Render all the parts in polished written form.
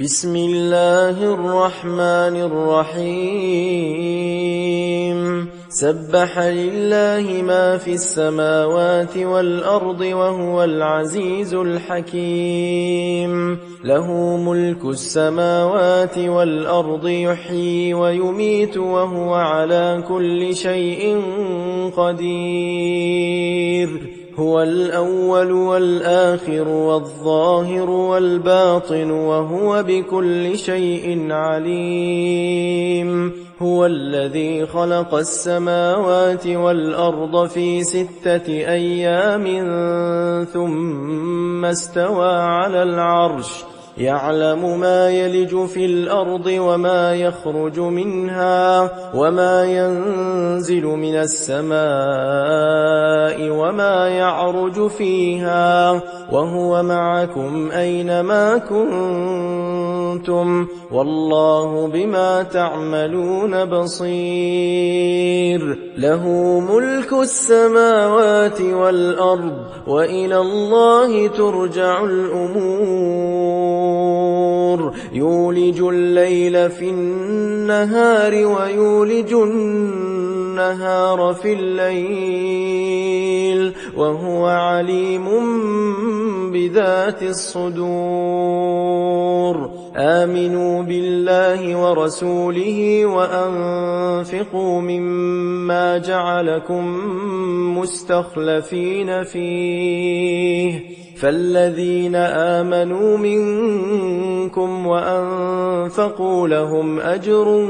بسم الله الرحمن الرحيم سبح لله ما في السماوات والأرض وهو العزيز الحكيم له ملك السماوات والأرض يحيي ويميت وهو على كل شيء قدير هو الأول والآخر والظاهر والباطن وهو بكل شيء عليم هو الذي خلق السماوات والأرض في 6 أيام ثم استوى على العرش يعلم ما يلج في الأرض وما يخرج منها وما ينزل من السماء وما يعرج فيها وهو معكم أينما كنتم والله بما تعملون بصير له ملك السماوات والأرض وإلى الله ترجع الأمور يولج الليل في النهار ويولج النهار في الليل وهو عليم بذات الصدور آمنوا بالله ورسوله وأنفقوا مما جعلكم مستخلفين فيه فالذين آمنوا منكم وأنفقوا لهم أجر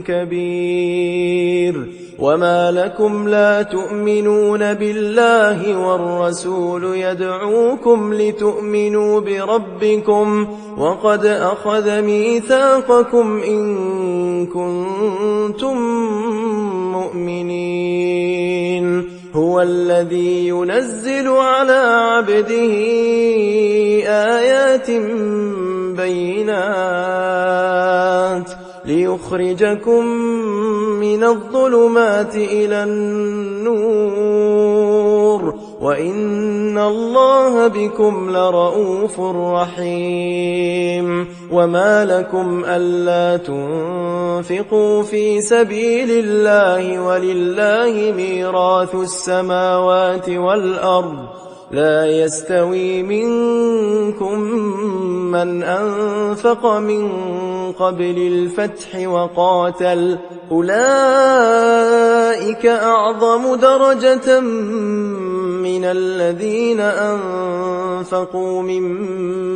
كبير وما لكم لا تؤمنون بالله والرسول يدعوكم لتؤمنوا بربكم وقد أخذ ميثاقكم إن كنتم مؤمنين هو الذي ينزل على عبده آيات بينات ليخرجكم من الظلمات إلى النور وإن الله بكم لرؤوف رحيم وما لكم ألا تنفقوا في سبيل الله ولله ميراث السماوات والأرض لا يستوي منكم من أنفق من قبل الفتح وقاتل أولئك أعظم درجة من الذين أنفقوا من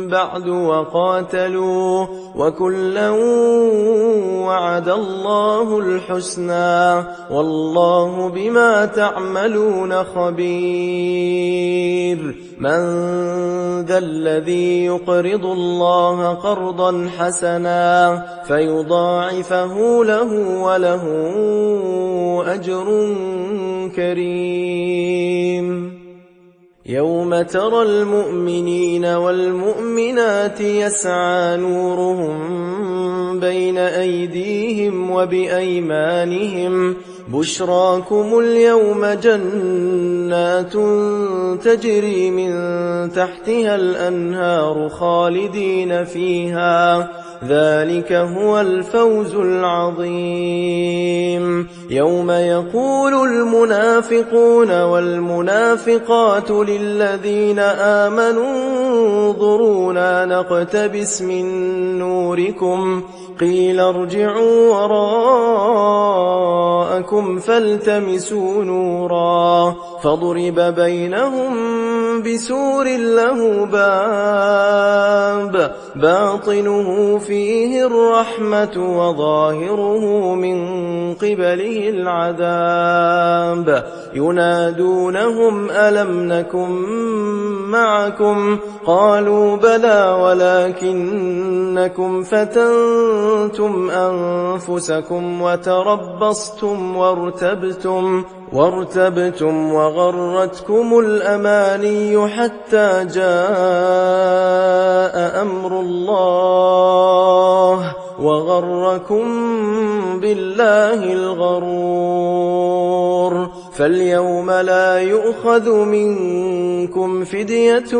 بعد وقاتلوا وكلا وعد الله الحسنى والله بما تعملون خبير من ذا الذي يقرض الله قرضا حسنا فيضاعفه له وله أجر كريم يوم ترى المؤمنين والمؤمنات يسعى نورهم بين أيديهم وبأيمانهم بشراكم اليوم جنات تجري من تحتها الأنهار خالدين فيها ذلك هو الفوز العظيم يوم يقول المنافقون والمنافقات للذين آمنوا انظرونا نقتبس من نوركم قيل ارجعوا وراءكم فالتمسوا نورا فضرب بينهم بسور له باب باطنه فيه الرحمة وظاهره من قبله العذاب ينادونهم ألم نكن معكم قالوا بلى ولكنكم فتنتم أنفسكم وتربصتم وارتبتم وغرتكم الأماني حتى جاء أمر الله وغركم بالله الغرور فاليوم لا يؤخذ منكم فدية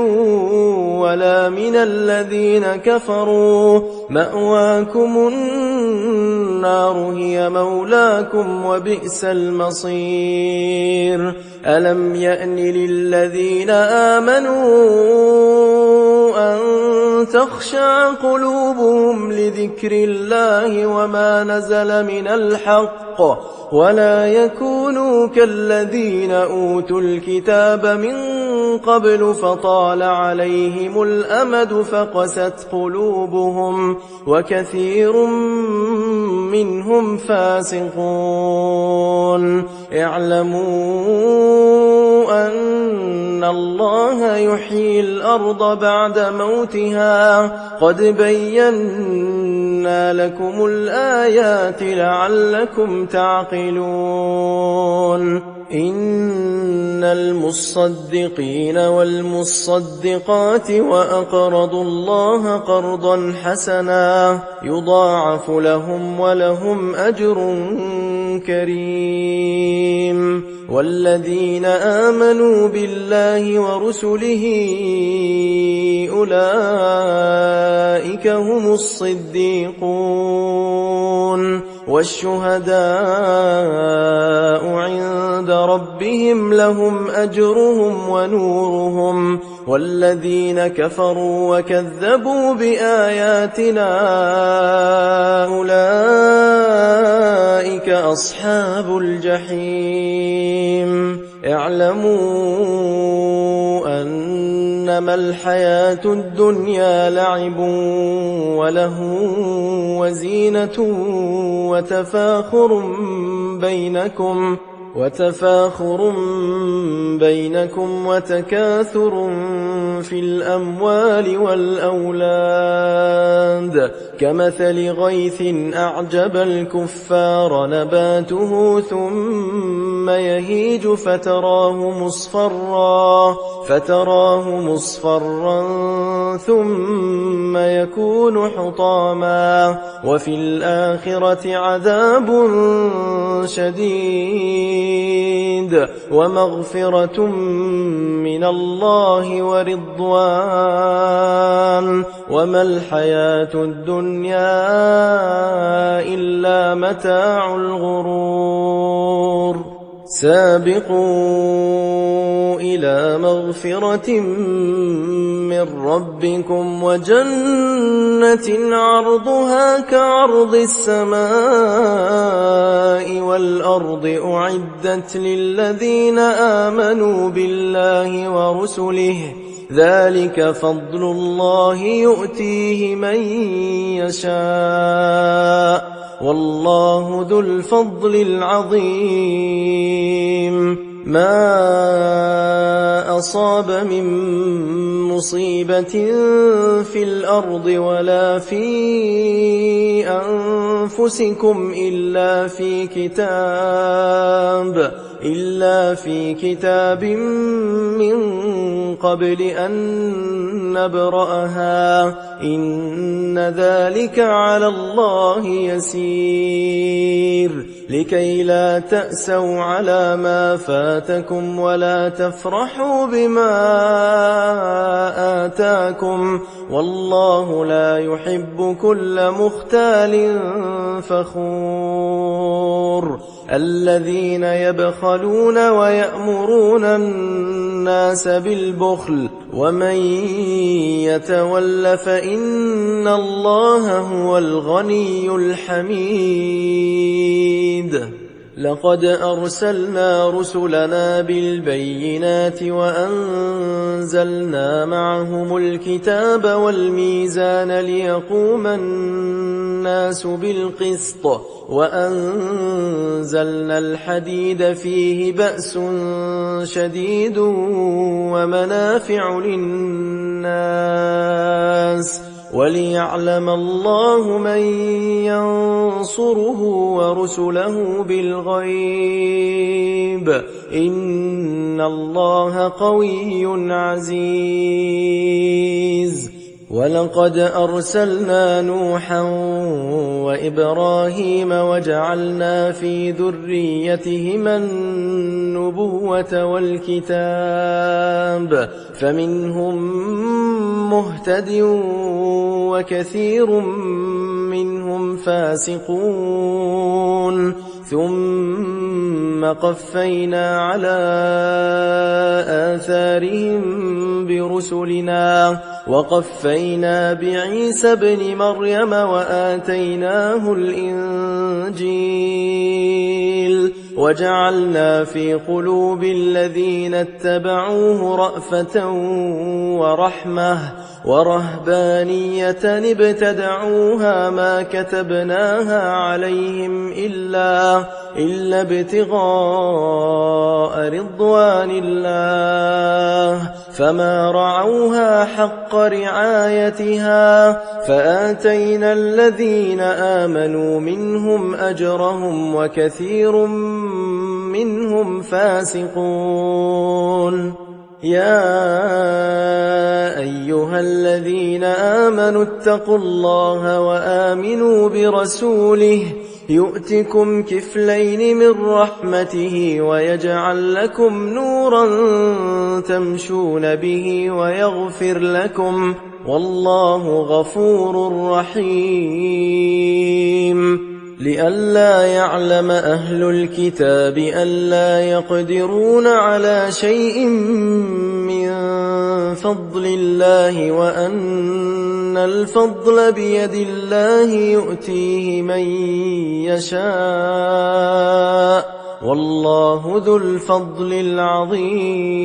ولا من الذين كفروا، مأواكم النار هي مولاكم وبئس المصير. ألم يأن للذين آمنوا أن تخشع قلوبهم لذكر الله وما نزل من الحق، ولا يكونوا كالذين أوتوا الكتاب من قبل فطال عليهم الأمد فقست قلوبهم وكثير منهم فاسقون. اعلموا أن الله يحيي الأرض بعد موتها، قد بينا لكم الآيات لعلكم تعقلون. إن المصدقين والمصدقات وأقرضوا الله قرضا حسنا يضاعف لهم ولهم أجر كريم. والذين آمنوا بالله ورسله أولئك هم الصديقون والشهداء عند ربهم لهم أجرهم ونورهم. والذين كفروا وكذبوا بآياتنا أولئك أصحاب الجحيم. اعلموا أنما الحياة الدنيا لعب ولهو وزينة وتفاخر بينكم وتكاثر في الأموال والأولاد كمثل غيث أعجب الكفار نباته ثم يهيج فتراه مصفرا ثم يكون حطاما، وفي الآخرة عذاب شديد ومغفرة من الله ورضوان، وما الحياة الدنيا إلا متاع الغرور. سابقوا إلى مغفرة من ربكم وجنة عرضها كعرض السماء والأرض أعدت للذين آمنوا بالله ورسله، ذلك فضل الله يؤتيه من يشاء والله ذو الفضل العظيم. ما أصاب من مصيبة في الأرض ولا في أنفسكم إلا في كتاب من قبل أن نبرأها، إن ذلك على الله يسير. لكي لا تأسوا على ما فاتكم ولا تفرحوا بما آتاكم، والله لا يحب كل مختال فخور. الذين يبخلون ويأمرون الناس بالبخل ومن يتول فإن الله هو الغني الحميد. لقد أرسلنا رسلنا بالبينات وأنزلنا معهم الكتاب والميزان ليقوم الناس بالقسط، وأنزلنا الحديد فيه بأس شديد ومنافع للناس وليعلم الله من ينصره ورسله بالغيب، إن الله قوي عزيز. ولقد أرسلنا نوحا وإبراهيم وجعلنا في ذريتهما النبوة والكتاب فمنهم مهتد وكثير منهم فاسقون ثم قفينا على آثارهم برسلنا وقفينا بعيسى ابن مريم وآتيناه الإنجيل وجعلنا في قلوب الذين اتبعوه رأفة ورحمة ورهبانية ابتدعوها ما كتبناها عليهم إلا ابتغاء رضوان الله فما رعوها حق رعايتها فآتينا الذين آمنوا منهم أجرهم وكثير منهم فاسقون يا أيها الذين آمنوا اتقوا الله وآمنوا برسوله يؤتكم كفلين من رحمته ويجعل لكم نورا تمشون به ويغفر لكم والله غفور رحيم لئلا يعلم أهل الكتاب ألا يقدرون على شيء من فضل الله وأن الفضل بيد الله يؤتيه من يشاء والله ذو الفضل العظيم